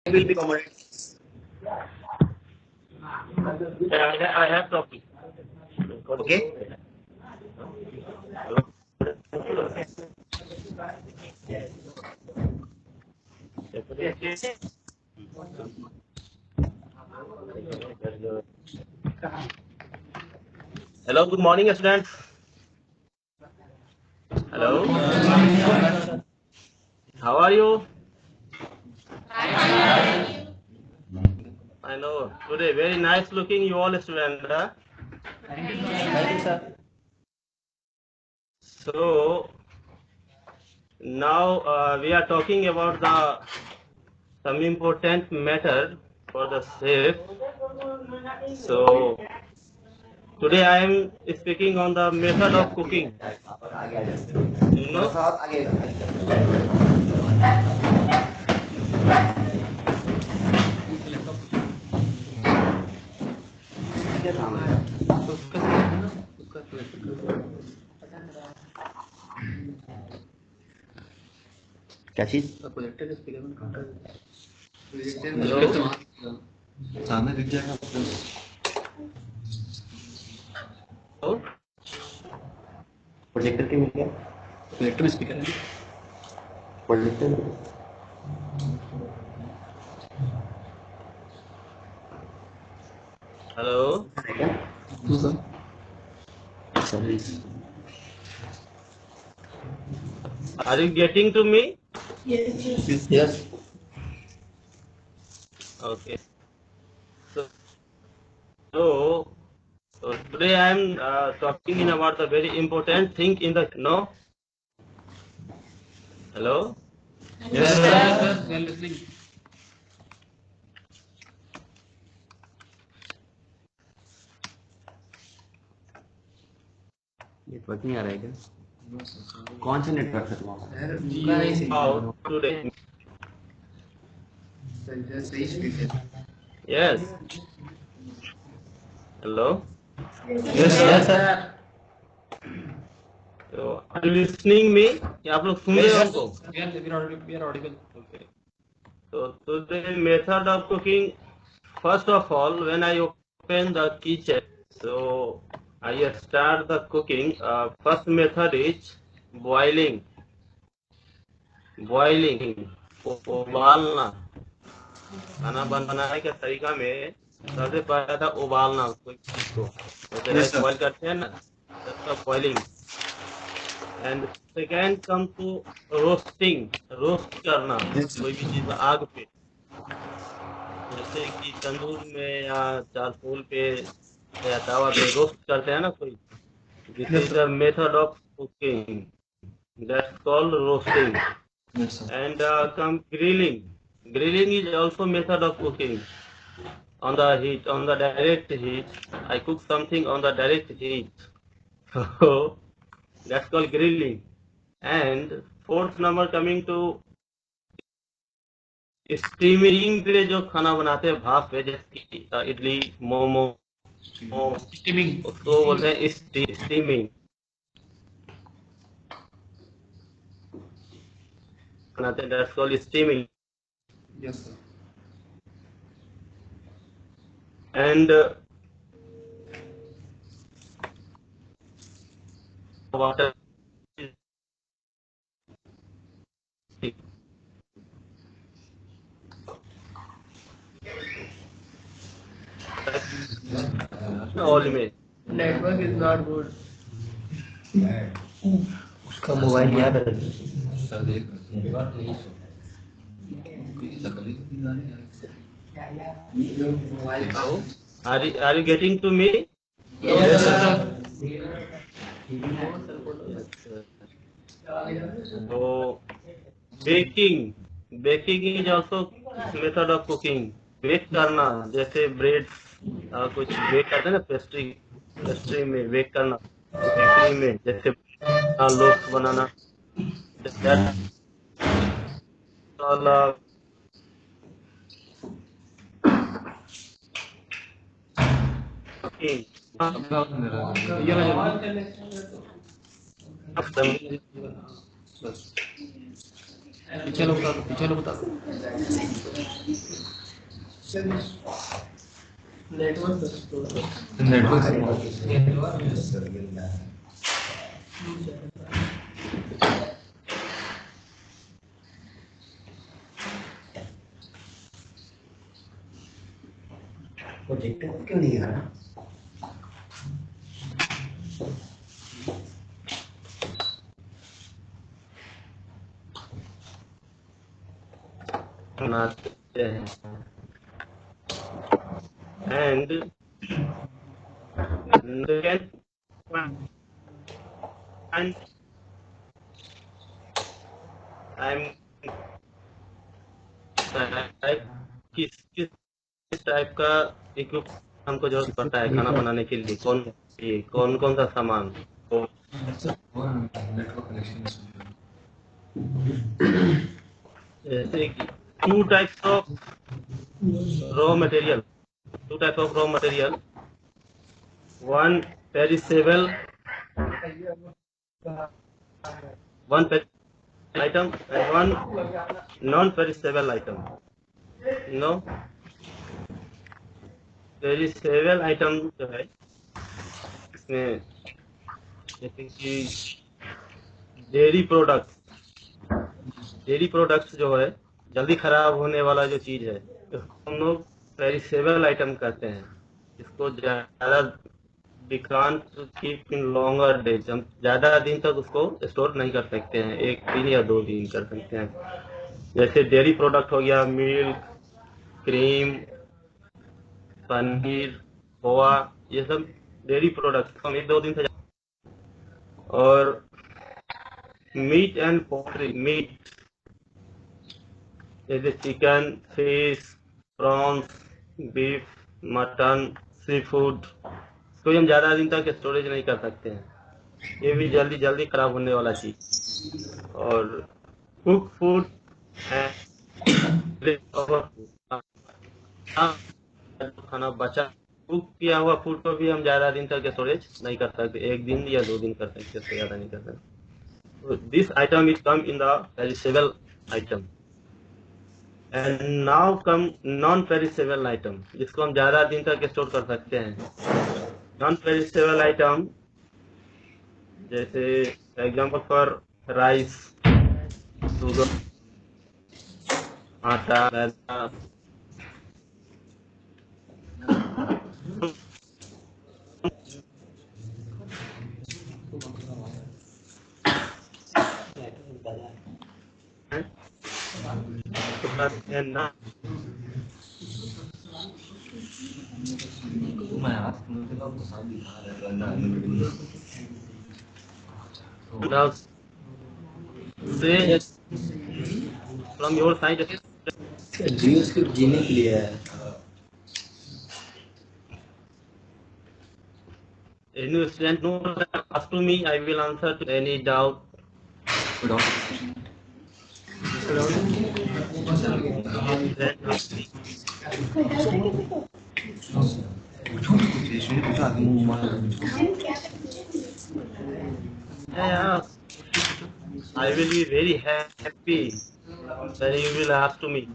will be common. I have topic. Okay. Hello, good morning, students. Hello. How are you? I know. Today, very nice looking you all students. Huh? Thank you, sir. So now we are talking about the some important matter for the chef. So today I am speaking on the method of cooking. You know, क्या चीज? hello. सामने दिख जाएगा। Hello? Projector के मिल गया। Projector speaker है। Projector Hello. है क्या? Sir Are you getting to me? Yes Okay. So, so today I am talking in about the very important thing in the no. Hello. Yes sir we are listening. Network नहीं आ रहा है क्या? कौन सा network है तुम्हारा? How today? सही speaker. Yes. Hello. Yes sir. So, are you listening me? क्या आप लोग सुन रहे हो हमको? We are audible. Okay. So today method of cooking. First of all, when I open the kitchen, so I start the cooking. First method is boiling. Boiling. उबालना। खाना बनाने के तरीका में सबसे पहला था उबालना कोई चीज को, जैसे राइस बॉईल करते हैं ना, that's boiling. And second come to roasting, roast करना कोई भी चीज आग पे, जैसे कि तंदूर में या चारकोल पे या तवा पे रोस्ट करते हैं ना कोई, this is the method of cooking, that's called roasting. And come grilling, grilling is also method of cooking on the heat, on the direct heat. I cook something on the direct heat, so that's called grilling. And fourth number coming to steaming पे जो खाना बनाते हैं भाप पे, जैसे कि idli, momo, steaming उसको बोलते हैं स्टीमिंग बनाते हैं, that's called steaming. Yes sir. And water all में। Network is not good. उसका मोबाइल याद है। Hello, are you getting to me? Yes sir. तो baking, baking is also method of cooking. Bake करना, जैसे ब्रेड कुछ बेक करते हैं ना, पेस्ट्री, पेस्ट्री में बेक करना, बेकरी में जैसे लोफ्स बनाना, दैट्स ऑल कुकिंग। पीछे लोग बता दो, पीछे लोग बता दो। प्रोजेक्टर क्यों नहीं आ रहा? बनाते हैं and second and I'm किस किस टाइप का इक्विप हमको जरूरत पड़ता है खाना बनाने के लिए, कौन कौन सा सामान तो जैसे कि two types of raw material one perishable item and one non-perishable item. No, perishable item जो है इसमें जैसे कि डेयरी प्रोडक्ट्स जो है जल्दी खराब होने वाला जो चीज है तो हम लोग पेरिसेबल आइटम कहते हैं। इसको ज्यादा we can't keep in longer days, हम ज्यादा दिन तक उसको स्टोर नहीं कर सकते हैं, 1 दिन या 2 दिन कर सकते हैं। जैसे डेयरी प्रोडक्ट हो गया, मिल्क, क्रीम, पनीर, खोआ, ये सब डेयरी प्रोडक्ट हम 1-2 दिन से। और मीट एंड पोल्ट्री, मीट जैसे chicken, fish, prawns, beef, mutton, seafood, तो हम ज्यादा दिन तक स्टोरेज नहीं कर सकते हैं, ये भी जल्दी जल्दी खराब होने वाला चीज। और कुक फूड खाना बचा कुक किया हुआ फूड को भी हम ज्यादा दिन तक स्टोरेज नहीं कर सकते, 1 दिन या 2 दिन कर सकते, उससे ज्यादा नहीं कर सकते। This item is come in the perishable item and now come non perishable item, जिसको हम ज्यादा दिन तक स्टोर कर सकते हैं। नॉन पेरिसेबल आइटम जैसे एग्जांपल फॉर राइस, शुगर, आटा, मैदा, from your side जियो सिर्फ जीने के लिए है। any student know, ask to me, I will answer to any doubt. Yeah, I will be very happy when you will ask to me.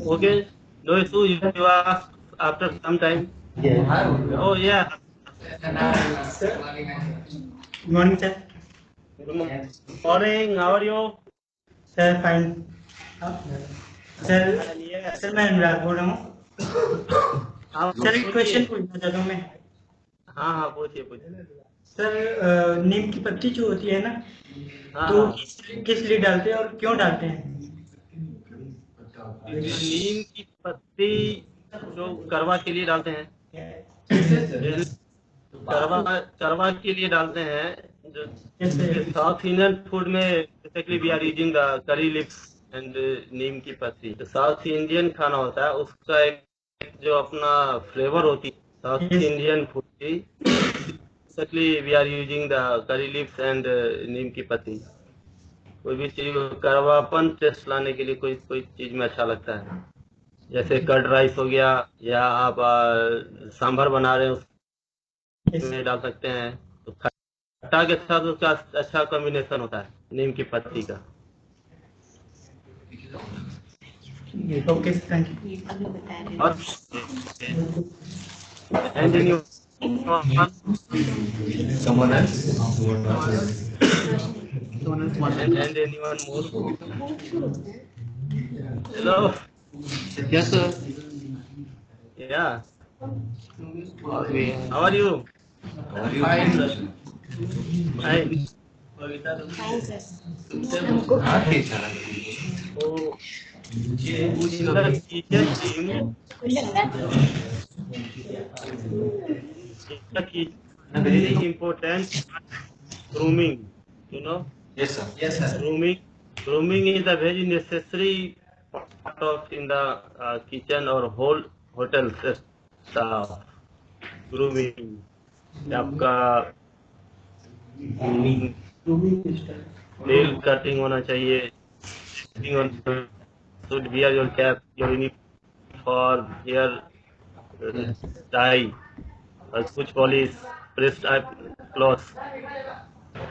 Okay, no issue. You ask after some time. Yeah. Oh yeah. Good morning, sir. Good morning. How are you? Sir, fine. Sir मैं अनुराग बोल रहा हूँ। Sir एक question पूछना चाहता हूँ मैं। हाँ पूछिए। सर नीम की पत्ती जो होती है ना, तो किस लिए डालते हैं और क्यों डालते हैं? नीम की पत्ती जो करवा के लिए डालते हैं, करवा के लिए डालते हैं। जो साउथ इंडियन फूड में basically we are using the curry leaves and नीम की पत्ती। तो साउथ इंडियन खाना होता है, उसका एक जो अपना फ्लेवर होती है साउथ इंडियन फूड की, basically we are using the curry leaves and नीम की पत्ती। कोई भी चीज करवापन टेस्ट लाने के लिए कोई चीज में अच्छा लगता है, जैसे कर्ड राइस हो गया, या आप सांभर बना रहे हैं उसमें डाल सकते हैं तो खट्टा के साथ उसका अच्छा कॉम्बिनेशन होता है नीम की पत्ती का। Okay thank you. और and in Someone else? and anyone more? Hello. Yes, sir. Yeah. How are you? How are you? Fine. हाँ, ठीक है। So in the kitchen team, very important grooming. You know, Yes, sir. Yes, sir. grooming is a very necessary part of in the kitchen or whole hotel staff. Grooming. आपका nail cutting होना चाहिए, should wear your cap, your uniform, hair tie, और कुछ polish, press type cloth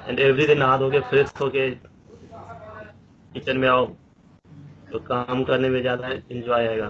and everyday नहा धो के fresh होके kitchen में आओ तो काम करने में ज्यादा एंजॉय आएगा।